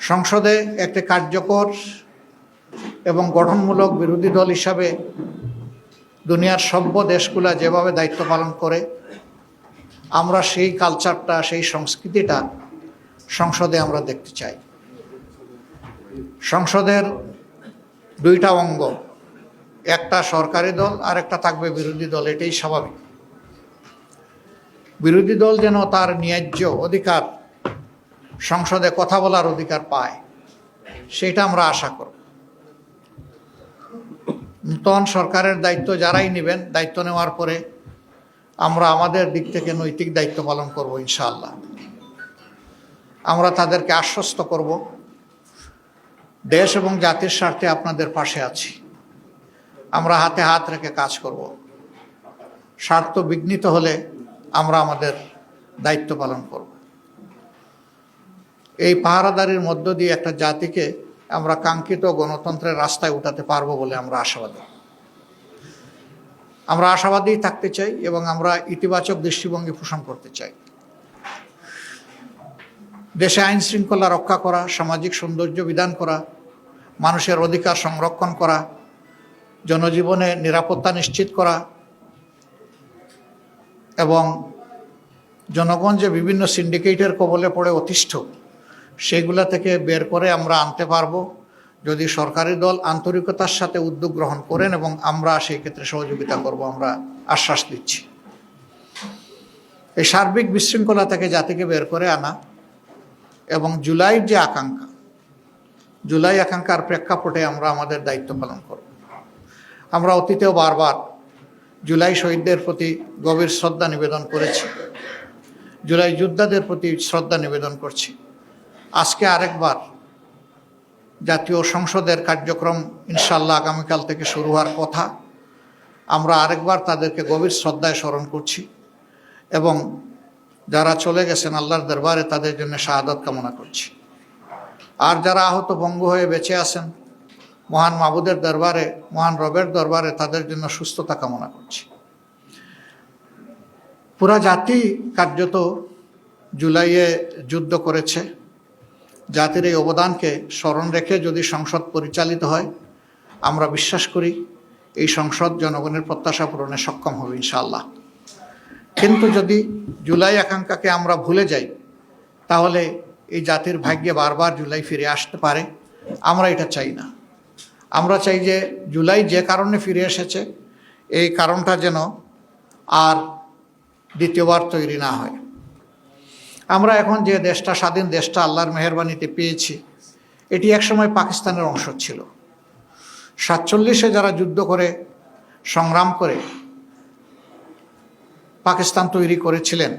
সংসদে একটি কার্যকর এবং গঠনমূলক বিরোধী দল হিসাবে দুনিয়ার সভ্য দেশগুলো যেভাবে দায়িত্ব পালন করে আমরা সেই কালচারটা, সেই সংস্কৃতিটা সংসদে আমরা দেখতে চাই। সংসদের দুইটা অঙ্গ, একটা সরকারি দল আর একটা থাকবে বিরোধী দল, এটাই স্বাভাবিক। বিরোধী দল যেন তার ন্যায্য অধিকার, সংসদে কথা বলার অধিকার পায়, সেটা আমরা আশা করব। নূতন সরকারের দায়িত্ব যারাই নেবেন, দায়িত্ব নেওয়ার পরে আমরা আমাদের দিক থেকে নৈতিক দায়িত্ব পালন করব ইনশাআল্লাহ। আমরা তাদেরকে আশ্বস্ত করব, দেশ এবং জাতির স্বার্থে আপনাদের পাশে আছি, আমরা হাতে হাত রেখে কাজ করব। স্বার্থ বিঘ্নিত হলে আমরা আমাদের দায়িত্ব পালন করব। এই পাহারাদারির মধ্য দিয়ে একটা জাতিকে আমরা কাঙ্ক্ষিত গণতন্ত্রের রাস্তায় উঠাতে পারবো বলে আমরা আশাবাদী। আমরা আশাবাদী থাকতে চাই এবং আমরা ইতিবাচক দৃষ্টিভঙ্গি পোষণ করতে চাই। দেশে আইন শৃঙ্খলা রক্ষা করা, সামাজিক সৌন্দর্য বিধান করা, মানুষের অধিকার সংরক্ষণ করা, জনজীবনে নিরাপত্তা নিশ্চিত করা এবং জনগণ যে বিভিন্ন সিন্ডিকেটের কবলে পড়ে অতিষ্ঠ, সেগুলা থেকে বের করে আমরা আনতে পারবো যদি সরকারি দল আন্তরিকতার সাথে উদ্যোগ গ্রহণ করেন, এবং আমরা সেই ক্ষেত্রে সহযোগিতা করব, আমরা আশ্বাস দিচ্ছি। এই সার্বিক বিশৃঙ্খলা থেকে জাতিকে বের করে আনা এবং জুলাইয়ের যে আকাঙ্ক্ষা, জুলাই আকাঙ্ক্ষার প্রেক্ষাপটে আমরা আমাদের দায়িত্ব পালন করব। আমরা অতীতেও বারবার জুলাই শহীদদের প্রতি গভীর শ্রদ্ধা নিবেদন করেছি, জুলাই যোদ্ধাদের প্রতি শ্রদ্ধা নিবেদন করছি। আজকে আরেকবার জাতীয় সংসদের কার্যক্রম ইনশাআল্লাহ আগামীকাল থেকে শুরু হওয়ার কথা, আমরা আরেকবার তাদেরকে গভীর শ্রদ্ধায় স্মরণ করছি এবং যারা চলে গেছেন আল্লাহর দরবারে তাদের জন্য শাহাদাত কামনা করছি। আর যারা আহত পঙ্গু হয়ে বেঁচে আছেন, মহান মাবুদের দরবারে, মহান রবের দরবারে তাদের জন্য সুস্থতা কামনা করছি। পুরা জাতি কার্যত জুলাইয়ে যুদ্ধ করেছে। জাতির এই অবদানকে স্মরণ রেখে যদি সংসদ পরিচালিত হয়, আমরা বিশ্বাস করি এই সংসদ জনগণের প্রত্যাশা পূরণে সক্ষম হবে ইনশাআল্লাহ। কিন্তু যদি জুলাই আকাঙ্ক্ষাকে আমরা ভুলে যাই, তাহলে এই জাতির ভাগ্যে বারবার জুলাই ফিরে আসতে পারে। আমরা এটা চাই না। আমরা চাই যে জুলাই যে কারণে ফিরে এসেছে, এই কারণটা যেন আর দ্বিতীয়বার তৈরি না হয়। আমরা এখন যে দেশটা, স্বাধীন দেশটা আল্লাহর মেহেরবানিতে পেয়েছি, এটি একসময় পাকিস্তানের অংশ ছিল। 47-এ যারা যুদ্ধ করে, সংগ্রাম করে পাকিস্তান তৈরি করেছিলেন,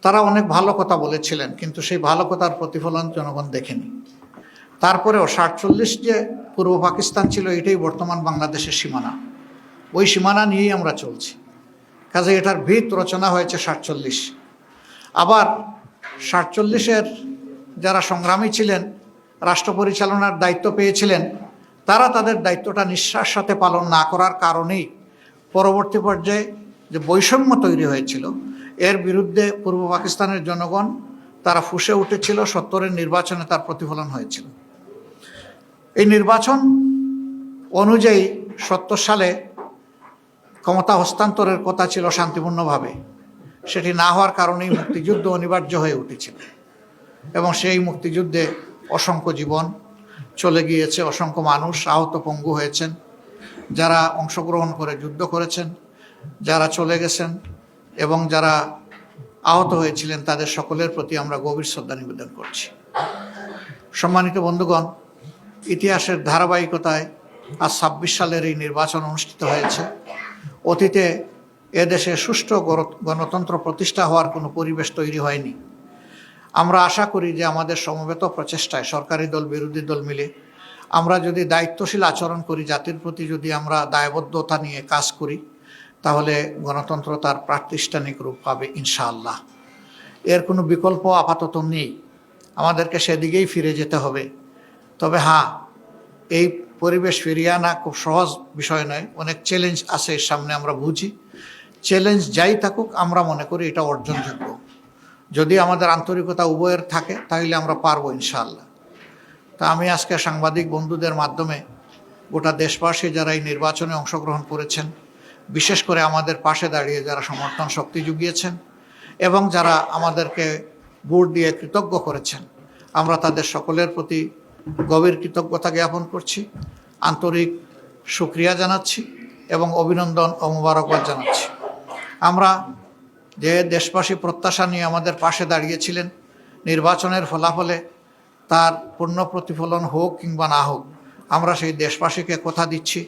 তারা অনেক ভালো কথা বলেছিলেন, কিন্তু সেই ভালো কথার প্রতিফলন জনগণ দেখেনি। তারপরেও 47 যে পূর্ব পাকিস্তান ছিল, এটাই বর্তমান বাংলাদেশের সীমানা। ওই সীমানা নিয়েই আমরা চলছি। কাজে এটার ভিত রচনা হয়েছে 47। আবার 47-এর যারা সংগ্রামী ছিলেন, রাষ্ট্র পরিচালনার দায়িত্ব পেয়েছিলেন, তারা তাদের দায়িত্বটা নিঃশ্বাস সাথে পালন না করার কারণেই পরবর্তী পর্যায়ে যে বৈষম্য তৈরি হয়েছিল, এর বিরুদ্ধে পূর্ব পাকিস্তানের জনগণ তারা ফুঁসে উঠেছিল। 70-এর নির্বাচনে তার প্রতিফলন হয়েছিল। এই নির্বাচন অনুযায়ী 70 সালে ক্ষমতা হস্তান্তরের কথা ছিল শান্তিপূর্ণভাবে, সেটি না হওয়ার কারণেই মুক্তিযুদ্ধ অনিবার্য হয়ে উঠেছিল এবং সেই মুক্তিযুদ্ধে অসংখ্য জীবন চলে গিয়েছে, অসংখ্য মানুষ আহত পঙ্গু হয়েছেন। যারা অংশগ্রহণ করে যুদ্ধ করেছেন, যারা চলে গেছেন এবং যারা আহত হয়েছিলেন, তাদের সকলের প্রতি আমরা গভীর শ্রদ্ধা নিবেদন করছি। সম্মানিত বন্ধুগণ, ইতিহাসের ধারাবাহিকতায় আজ 26 সালের এই নির্বাচন অনুষ্ঠিত হয়েছে। অতীতে এদেশে সুষ্ঠু গণতন্ত্র প্রতিষ্ঠা হওয়ার কোনো পরিবেশ তৈরি হয়নি। আমরা আশা করি যে আমাদের সমবেত প্রচেষ্টায় সরকারি দল, বিরোধী দল মিলে আমরা যদি দায়িত্বশীল আচরণ করি, জাতির প্রতি যদি আমরা দায়বদ্ধতা নিয়ে কাজ করি, তাহলে গণতন্ত্র তার প্রাতিষ্ঠানিক রূপ পাবে ইনশাআল্লাহ। এর কোনো বিকল্প আপাতত নেই। আমাদেরকে সেদিকেই ফিরে যেতে হবে। তবে হ্যাঁ, এই পরিবেশ ফিরিয়ে আনা খুব সহজ বিষয় নয়। অনেক চ্যালেঞ্জ আছে এর সামনে, আমরা বুঝি। চ্যালেঞ্জ যাই থাকুক, আমরা মনে করি এটা অর্জনযোগ্য। যদি আমাদের আন্তরিকতা উভয়ের থাকে, তাহলে আমরা পারবো ইনশাআল্লাহ। তা আমি আজকে সাংবাদিক বন্ধুদের মাধ্যমে গোটা দেশবাসী যারা এই নির্বাচনে অংশগ্রহণ করেছেন, বিশেষ করে আমাদের পাশে দাঁড়িয়ে যারা সমর্থন শক্তি জুগিয়েছেন এবং যারা আমাদেরকে ভোট দিয়ে কৃতজ্ঞ করেছেন, আমরা তাদের সকলের প্রতি গভীর কৃতজ্ঞতা জ্ঞাপন করছি, আন্তরিক শুকরিয়া জানাচ্ছি এবং অভিনন্দন ও মোবারকবাদ জানাচ্ছি। আমরা যে দেশবাসী প্রত্যাশা নিয়ে আমাদের পাশে দাঁড়িয়েছিলেন, নির্বাচনের ফলাফলে তার পূর্ণ প্রতিফলন হোক কিংবা না হোক, আমরা সেই দেশবাসীকে কথা দিচ্ছি,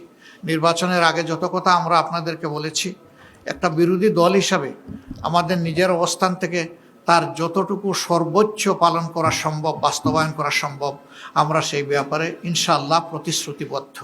নির্বাচনের আগে যত কথা আমরা আপনাদেরকে বলেছি, একটা বিরোধী দল হিসাবে আমাদের নিজের অবস্থান থেকে তার যতটুকু সর্বোচ্চ পালন করা সম্ভব, বাস্তবায়ন করা সম্ভব, আমরা সেই ব্যাপারে ইনশাআল্লাহ প্রতিশ্রুতিবদ্ধ।